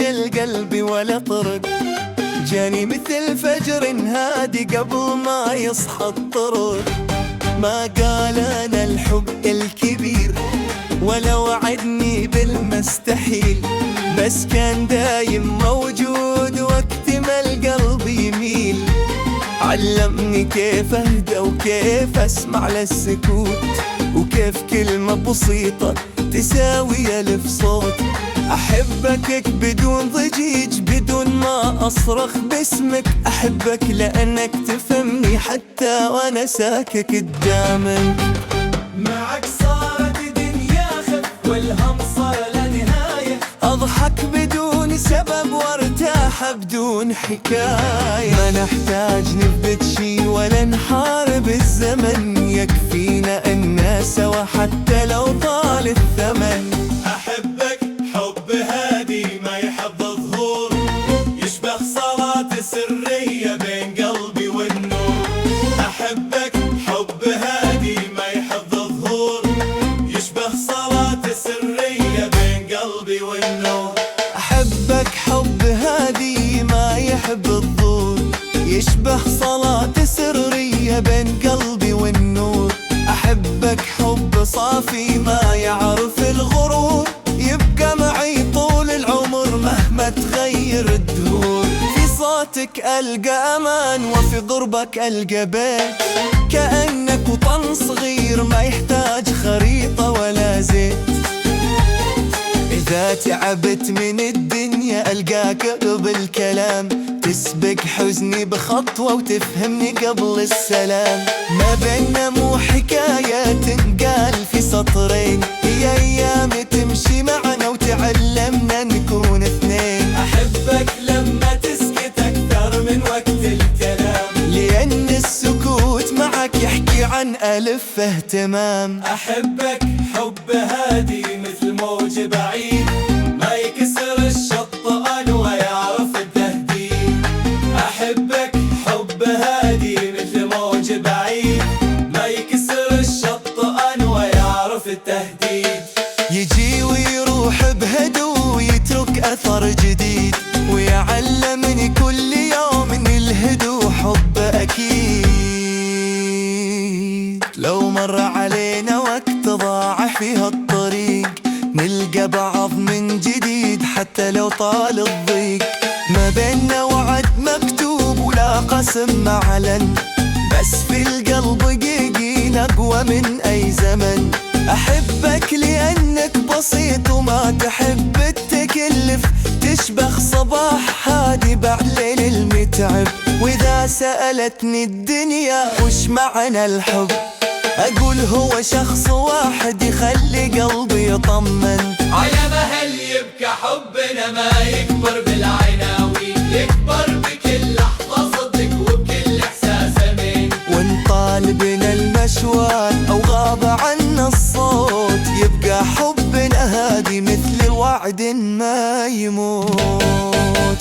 يحتاج القلب ولا طرق، جاني مثل فجر هادي قبل ما يصحى الطرق. ما قال أنا الحب الكبير ولا وعدني بالمستحيل، بس كان دايم موجود وقت ما القلب يميل. علمني كيف أهدى وكيف أسمع للسكوت، وكيف كلمة بسيطة تساوي ألف صوت. أحبك بدون ضجيج، بدون ما أصرخ باسمك. أحبك لأنك تفهمني حتى وأنا ساكت قدامك. معك صارت دنيا خف والهم صار لا نهاية، أضحك بدون سبب وارتاح بدون حكاية. ما نحتاج نثبت شي ولا نحارب الزمن، يكفينا أننا سوا حتى لو طال الثمن. أحبك حب هادي ما يحب ظهور، يشبه صلاة سرية بين قلبي والنور. أحبك حب هادي ما يحب ظهور، يشبه صلاة سرية بين قلبي والنور. أحبك حب هادي ما يحب الظهور، يشبه صلاة سرية بين قلبي والنور. أحبك حب صافي ما يعرف الغرور، يبقى معي طول العمر مهما تغير الدهور. في صوتك ألقى أمان وفي قربك ألقى بيت، كأنك وطن صغير ما يحتاج خريطة ولا زيت. إذا تعبت من الدنيا ألقاك قبل كلام، تسبق حزني بخطوة وتفهمني قبل السلام. ما بيننا مو حكاية تنقال في سطرين، هي أيام تمشي معنا وتعلمنا نكون اثنين. أحبك لما تسكت أكثر من وقت الكلام، لأن السكوت معك يحكي عن ألف اهتمام. أحبك حب هادي مثل موج بعيد، ما يكسر الشط أنوى يعرف التهديد. أحبك حب هادي مثل موج بعيد، ما يكسر الشط أنوى يعرف التهديد. يجي ويروح بهدوء ويترك أثر جديد، ويعلمني كل يوم إن الهدوء حب أكيد. لو مر علينا وقت ضاع فيها الطريق، نلقى بعض من جديد حتى لو طال الضيق. ما بيننا وعد مكتوب ولا قسم معلن، بس في القلب يقين أقوى من أي زمن. أحبك لأنك بسيط وما تحب التكلف، تشبه صباح هادي بعد ليل المتعب. وإذا سألتني الدنيا وش معنى الحب، أقول هو شخص واحد يخلي قلبي يطمن. على مهل يبكى حبنا ما يكبر بالعناوين، يكبر بكل لحظة صدق وبكل إحساس أمين. وإن طال بنا المشوار أو غاب عنا الصوت، يبقى حبنا هادي مثل وعد ما يموت.